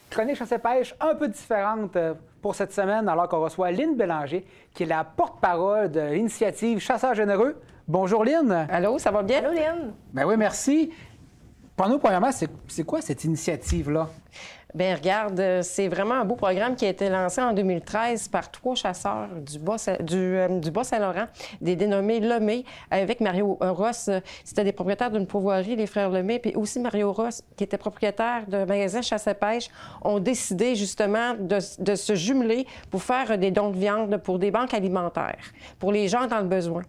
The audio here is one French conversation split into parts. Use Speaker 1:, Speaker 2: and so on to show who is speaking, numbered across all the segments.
Speaker 1: Chronique chasse-pêche un peu différente pour cette semaine, alors qu'on reçoit Lynne Bélanger, qui est la porte-parole de l'initiative Chasseurs généreux. Bonjour Lynne.
Speaker 2: Allô, ça va bien?
Speaker 3: Allô Lynne.
Speaker 1: Ben oui, merci. Pour nous, premièrement, c'est quoi cette initiative-là?
Speaker 2: Bien, regarde, c'est vraiment un beau programme qui a été lancé en 2013 par 3 chasseurs du Bas-Saint-Laurent, des dénommés Lemay, avec Mario Ross. C'était des propriétaires d'une pourvoirie, les frères Lemay, puis aussi Mario Ross, qui était propriétaire d'un magasin chasse-pêche, ont décidé justement de se jumeler pour faire des dons de viande pour des banques alimentaires, pour les gens dans le besoin.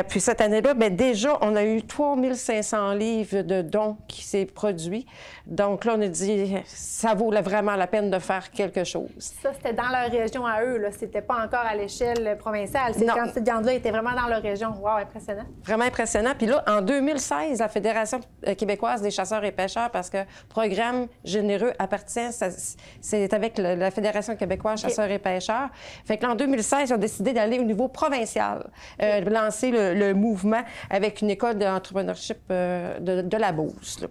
Speaker 2: Puis cette année-là, bien, déjà, on a eu 3500 livres de dons qui s'est produit. Donc là, on a dit, ça vaut vraiment la peine de faire quelque chose.
Speaker 3: Ça, c'était dans leur région à eux, là. C'était pas encore à l'échelle provinciale. C'est quand cette viande-là était vraiment dans leur région. Wow, impressionnant.
Speaker 2: Vraiment impressionnant. Puis là, en 2016, la Fédération québécoise des chasseurs et pêcheurs, parce que Programme généreux appartient, c'est avec la Fédération québécoise chasseurs et pêcheurs. Fait que là, en 2016, ils ont décidé d'aller au niveau provincial, de lancer le mouvement avec une école d'entrepreneurship de la Beauce, là.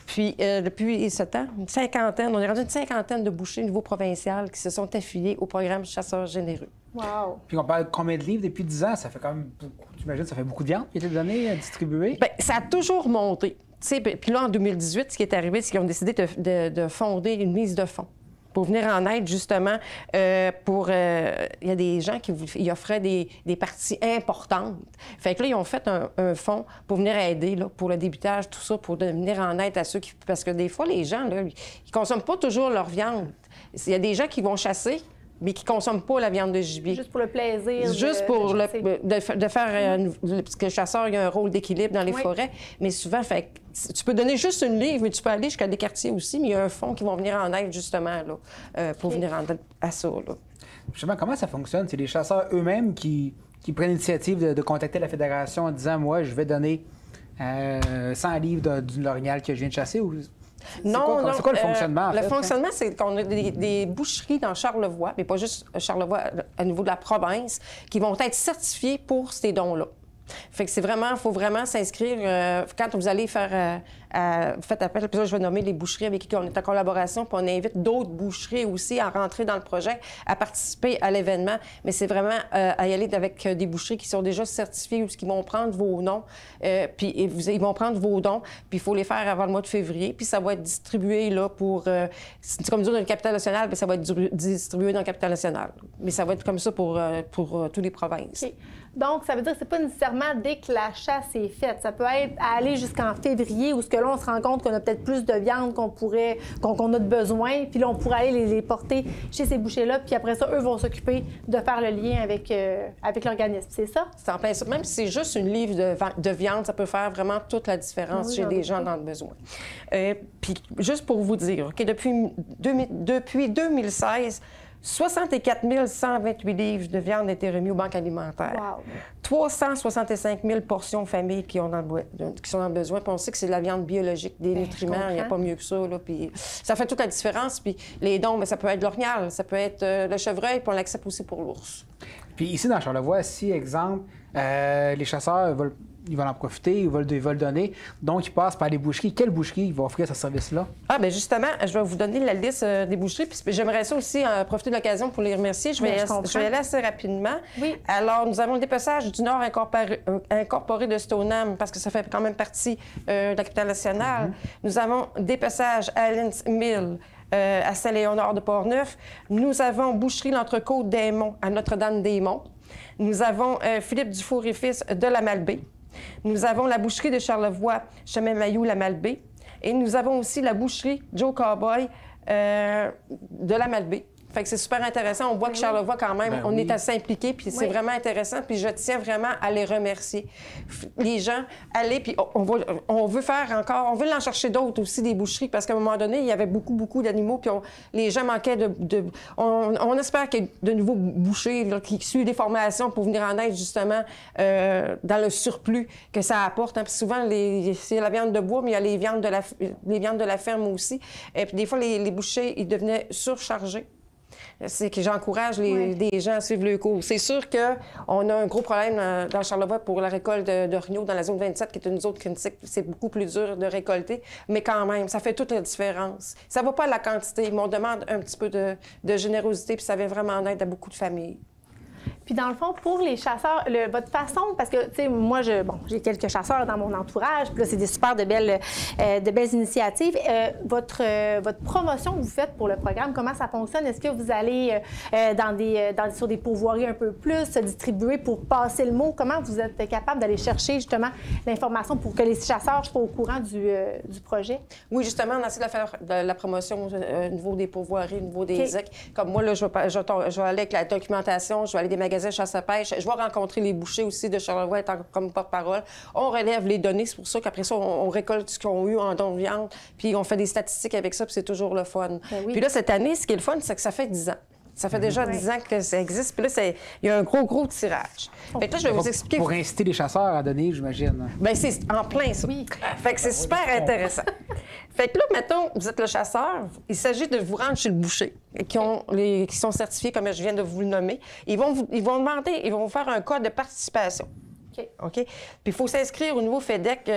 Speaker 2: Puis, depuis ce temps, on est rendu une cinquantaine de bouchers au niveau provincial qui se sont affiliés au programme Chasseurs généreux.
Speaker 3: Wow!
Speaker 1: Puis on parle de combien de livres depuis 10 ans? Ça fait quand même beaucoup. J'imagine ça fait beaucoup de viande qui a été donnée, distribuée?
Speaker 2: Bien, ça a toujours monté. Puis là, en 2018, ce qui est arrivé, c'est qu'ils ont décidé de fonder une mise de fonds pour venir en aide, justement, il y a des gens qui offraient des parties importantes. Fait que là, ils ont fait un fonds pour venir aider, là, pour le débutage, tout ça, pour venir en aide à ceux qui... Parce que des fois, les gens, là, ils consomment pas toujours leur viande. Il y a des gens qui vont chasser, mais qui ne consomment pas la viande de gibier.
Speaker 3: Juste pour le plaisir.
Speaker 2: Juste pour de faire... parce que le chasseur, il y a un rôle d'équilibre dans les forêts, mais souvent, tu peux donner juste une livre, mais tu peux aller jusqu'à des quartiers aussi, mais il y a un fonds qui vont venir en aide, justement, là, pour venir en aide à ça, là.
Speaker 1: Justement, comment ça fonctionne? C'est les chasseurs eux-mêmes qui prennent l'initiative de contacter la Fédération en disant « Moi, je vais donner 100 livres d'une l'orignal que je viens de chasser » ou...
Speaker 2: Non,
Speaker 1: c'est quoi le fonctionnement, en fait?
Speaker 2: Le fonctionnement, c'est qu'on a des boucheries dans Charlevoix, mais pas juste Charlevoix, au niveau de la province, qui vont être certifiées pour ces dons-là. Fait que il faut vraiment s'inscrire quand vous allez faire... faites appel, puis là, je vais nommer les boucheries avec qui on est en collaboration, puis on invite d'autres boucheries aussi à rentrer dans le projet, à participer à l'événement. Mais c'est vraiment à y aller avec des boucheries qui sont déjà certifiées ou qui vont prendre vos noms, puis ils vont prendre vos dons, puis il faut les faire avant le mois de février, puis ça va être distribué là pour... c'est comme dire dans le Capitale nationale, puis ça va être distribué dans le Capitale nationale. Mais ça va être comme ça pour toutes les provinces.
Speaker 3: Okay. Donc, ça veut dire que c'est pas nécessairement dès que la chasse est faite. Ça peut être à aller jusqu'en février où là, on se rend compte qu'on a peut-être plus de viande qu'on a de besoin. Puis là, on pourrait aller les porter chez ces bouchers-là. Puis après ça, eux vont s'occuper de faire le lien avec l'organisme. C'est ça?
Speaker 2: C'est en plein ça. Même si c'est juste une livre de viande, ça peut faire vraiment toute la différence chez des gens dans le besoin. Puis juste pour vous dire, OK, depuis 2016, 64 128 livres de viande ont été remis aux banques alimentaires.
Speaker 3: Wow.
Speaker 2: 365 000 portions familles qui sont dans le besoin. Puis on sait que c'est de la viande biologique, des nutriments, il n'y a pas mieux que ça. Là, puis ça fait toute la différence. Puis les dons, mais ça peut être l'orignal, ça peut être le chevreuil, puis on l'accepte aussi pour l'ours.
Speaker 1: Puis ici, dans Charlevoix, si, exemple, les chasseurs ils veulent en profiter, ils veulent donner. Donc, ils passent par les boucheries. Quelle boucherie va offrir ce service-là?
Speaker 2: Ah, bien justement, je vais vous donner la liste des boucheries. Puis j'aimerais ça aussi profiter de l'occasion pour les remercier. Je vais y aller assez rapidement. Oui. Alors, nous avons le dépeçage du Nord incorporé de Stoneham, parce que ça fait quand même partie de la capitale nationale. Nous avons dépeçage à Lynch Mill, à Saint-Léonard de Portneuf. Nous avons boucherie l'Entrecôte des Monts à Notre-Dame-des-Monts. Nous avons Philippe Dufour et fils de la Malbaie. Nous avons la boucherie de Charlevoix, chemin Mailloux, la Malbaie. Et nous avons aussi la boucherie Joe Cowboy de la Malbaie. Fait que c'est super intéressant. On voit que Charlevoix, quand même, on est assez impliqués, puis c'est vraiment intéressant. Puis je tiens vraiment à les remercier. Les gens, allez, puis on veut faire encore, on veut en chercher d'autres aussi, des boucheries, parce qu'à un moment donné, il y avait beaucoup d'animaux, puis les gens manquaient on espère qu'il y ait de nouveaux bouchers là, qui suivent des formations pour venir en aide, justement, dans le surplus que ça apporte. Hein. Puis souvent, c'est la viande de bois, mais il y a les viandes de la ferme aussi. Et puis des fois, les bouchers, ils devenaient surchargés. C'est que j'encourage des gens à suivre le cours. C'est sûr qu'on a un gros problème dans Charlevoix pour la récolte d'orignaux dans la zone 27, qui est une zone critique. C'est beaucoup plus dur de récolter, mais quand même, ça fait toute la différence. Ça ne va pas à la quantité, mais on demande un petit peu de générosité, puis ça vient vraiment en aide à beaucoup de familles.
Speaker 3: Puis dans le fond, pour les chasseurs, votre façon, parce que, tu sais, moi, j'ai quelques chasseurs dans mon entourage, puis là, c'est des super de belles initiatives. Votre promotion que vous faites pour le programme, comment ça fonctionne? Est-ce que vous allez sur des pourvoiries un peu plus, distribuer pour passer le mot? Comment vous êtes capable d'aller chercher, justement, l'information pour que les chasseurs soient au courant du projet?
Speaker 2: Oui, justement, on essaie de faire de la promotion au niveau des pourvoiries, au niveau des ZEC. Comme moi, là, je vais aller avec la documentation, je vais aller des magasins chasse à pêche. Je vais rencontrer les bouchers aussi de Charlevoix comme porte-parole. On relève les données. C'est pour ça qu'après ça, on récolte ce qu'ils ont eu en don de viande. Puis on fait des statistiques avec ça, puis c'est toujours le fun.
Speaker 3: Oui.
Speaker 2: Puis là, cette année, ce qui est le fun, c'est que ça fait 10 ans. Ça fait déjà 10 ans que ça existe. Puis là, il y a un gros tirage. Fait que là, je vais vous expliquer.
Speaker 1: Pour inciter les chasseurs à donner, j'imagine.
Speaker 2: Bien, c'est en plein ça. Oui. Fait que c'est super intéressant. Fait que là, mettons, vous êtes le chasseur, il s'agit de vous rendre chez le boucher, qui sont certifiés, comme je viens de vous le nommer. Ils vont demander, ils vont vous faire un code de participation. OK? Puis il faut s'inscrire au niveau FEDEC,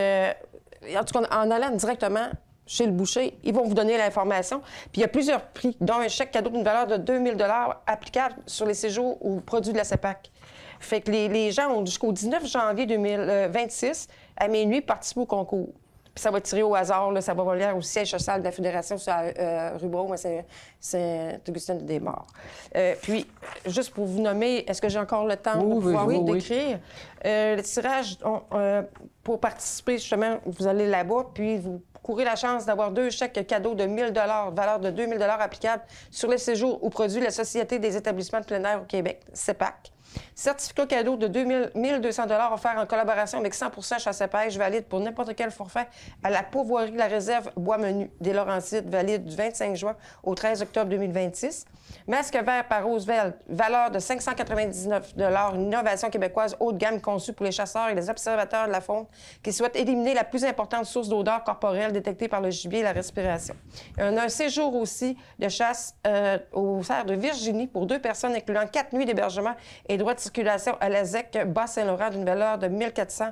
Speaker 2: en tout cas, en allant directement chez le boucher. Ils vont vous donner l'information. Puis il y a plusieurs prix, dont un chèque cadeau d'une valeur de 2 000 applicable sur les séjours ou produits de la CEPAC. Fait que les gens ont jusqu'au 19 janvier 2026 à minuit participent au concours. Puis ça va tirer au hasard, là, ça va voler au siège social de la Fédération sur rue Brome, c'est Augustin-des-Morts. Puis, juste pour vous nommer, est-ce que j'ai encore le temps de pouvoir vous décrire? Le tirage, pour participer, justement, vous allez là-bas, puis vous courez la chance d'avoir 2 chèques cadeaux de 1 000 valeur de 2 000 applicables sur les séjours ou produits de la Société des établissements de plein air au Québec, CEPAC. Certificat cadeau de 1 200 offert en collaboration avec 100 chasse à pêche valide pour n'importe quel forfait à la pourvoirie de la réserve Bois-Menu des Laurentides, valide du 25 juin au 13 octobre 2026. Masque vert par Roosevelt, valeur de 599 une innovation québécoise haut de gamme conçue pour les chasseurs et les observateurs de la faune qui souhaitent éliminer la plus importante source d'odeur corporelle détectée par le gibier et la respiration. On a un séjour aussi de chasse au cerf de Virginie pour 2 personnes, incluant 4 nuits d'hébergement et droit de circulation à la ZEC Bas-Saint-Laurent d'une valeur de 1 400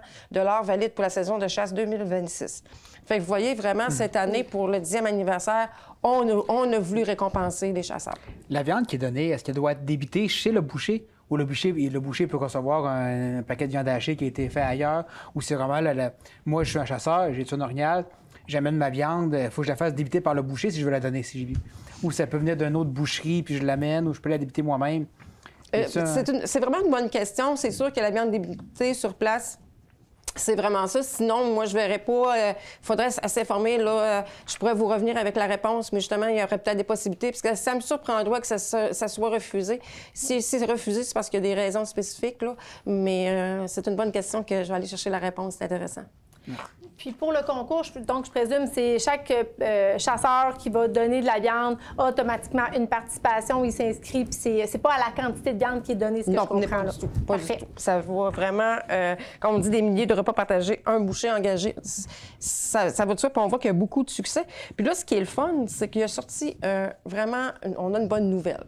Speaker 2: valide pour la saison de chasse 2026. Fait que vous voyez vraiment, cette année, pour le 10e anniversaire, on a voulu récompenser les chasseurs.
Speaker 1: La viande qui est donnée, est-ce qu'elle doit être débitée chez le boucher? Ou le boucher peut recevoir un paquet de viande hachée qui a été fait ailleurs? Ou c'est vraiment, moi, je suis un chasseur, j'ai tué un orignal, j'amène ma viande, il faut que je la fasse débiter par le boucher si je veux la donner. Ou ça peut venir d'une autre boucherie, puis je l'amène, ou je peux la débiter moi-même.
Speaker 2: C'est vraiment une bonne question. C'est sûr que la viande débitée sur place, c'est vraiment ça. Sinon, moi, je ne verrais pas. Il faudrait s'informer. Je pourrais vous revenir avec la réponse, mais justement, il y aurait peut-être des possibilités. Parce que ça me surprendrait que ça soit refusé. Si c'est refusé, c'est parce qu'il y a des raisons spécifiques. Là. Mais c'est une bonne question que je vais aller chercher la réponse. C'est intéressant.
Speaker 3: Puis pour le concours, donc je présume, c'est chaque chasseur qui va donner de la viande a automatiquement une participation, il s'inscrit, puis c'est pas à la quantité de viande qui est donnée, ce que je comprends.
Speaker 2: Non, pas du tout. Ça va vraiment, comme on dit, des milliers de repas partagés, un boucher engagé. Ça va de soi, puis on voit qu'il y a beaucoup de succès. Puis là, ce qui est le fun, c'est qu'il a sorti vraiment, on a une bonne nouvelle.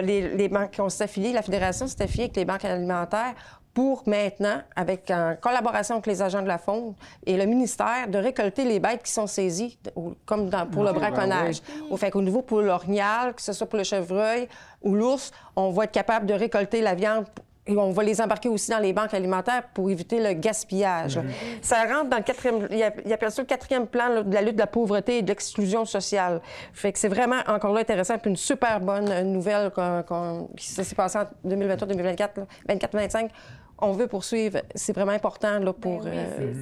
Speaker 2: Les banques qui ont s'est affiliées, la Fédération s'est affiliée avec les banques alimentaires pour maintenant, en collaboration avec les agents de la faune et le ministère, de récolter les bêtes qui sont saisies, comme pour le braconnage. Fait qu'au niveau pour l'orignal, que ce soit pour le chevreuil ou l'ours, on va être capable de récolter la viande et on va les embarquer aussi dans les banques alimentaires pour éviter le gaspillage. Ça rentre dans le 4e... Il appelle ça le 4e plan là, de la lutte de la pauvreté et de l'exclusion sociale. Fait que c'est vraiment, encore là, intéressant. Puis une super bonne nouvelle qui s'est passée en 2023-2024, 24-25. On veut poursuivre. C'est vraiment important là, pour...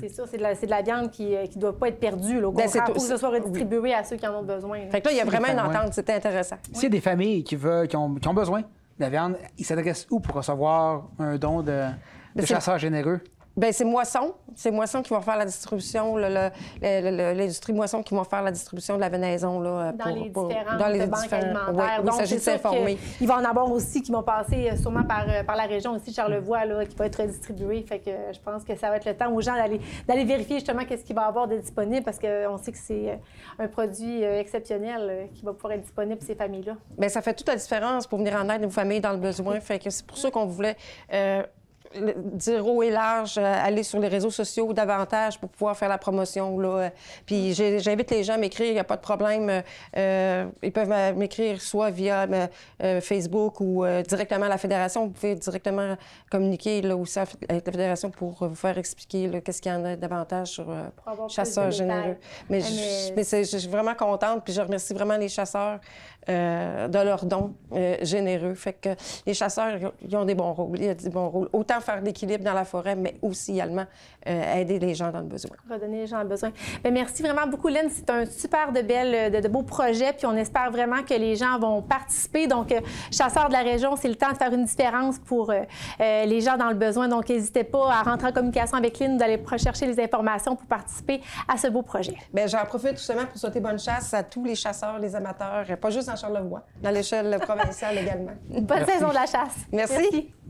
Speaker 3: c'est ça. C'est de la viande qui ne doit pas être perdue. Là, au contraire, pour que ce soit redistribué à ceux qui en ont besoin. Là.
Speaker 2: Fait que là, il y a vraiment une entente. C'était intéressant.
Speaker 1: S'il y a des familles qui ont besoin de la viande, ils s'adressent où pour recevoir un don de chasseurs généreux?
Speaker 2: Bien, c'est Moisson. C'est Moisson qui vont faire la distribution, l'industrie Moisson qui vont faire la distribution de la venaison. Là,
Speaker 3: dans les différentes banques alimentaires.
Speaker 2: Oui,
Speaker 3: donc,
Speaker 2: il s'agit de s'informer.
Speaker 3: Il va en avoir aussi qui vont passer sûrement par la région aussi, Charlevoix, là, qui va être distribué. Fait que je pense que ça va être le temps aux gens d'aller vérifier justement qu'est-ce qu'il va y avoir de disponible parce qu'on sait que c'est un produit exceptionnel qui va pouvoir être disponible pour ces familles-là.
Speaker 2: Bien, ça fait toute la différence pour venir en aide aux familles dans le besoin. Fait que c'est pour ça qu'on voulait dire haut et large, aller sur les réseaux sociaux davantage pour pouvoir faire la promotion. Là. Puis j'invite les gens à m'écrire, il n'y a pas de problème. Ils peuvent m'écrire soit via Facebook ou directement à la Fédération. Vous pouvez directement communiquer là, aussi avec la Fédération pour vous faire expliquer qu'est-ce qu'il y en a davantage sur chasseurs généreux. Mais je suis vraiment contente, puis je remercie vraiment les chasseurs de leurs dons généreux. Fait que les chasseurs, ils ont des bons rôles. Il y a des bons rôles. Autant faire l'équilibre dans la forêt, mais aussi également aider les gens dans le besoin.
Speaker 3: Redonner les gens dans le besoin. Bien, merci vraiment beaucoup, Lynn. C'est un super de beaux projets, puis on espère vraiment que les gens vont participer. Donc, chasseurs de la région, c'est le temps de faire une différence pour les gens dans le besoin. Donc, n'hésitez pas à rentrer en communication avec Lynn, d'aller chercher les informations pour participer à ce beau projet.
Speaker 2: Bien, j'en profite justement pour souhaiter bonne chasse à tous les chasseurs, les amateurs, pas juste dans Charlevoix, dans l'échelle provinciale également.
Speaker 3: Bonne saison de la chasse.
Speaker 2: Merci.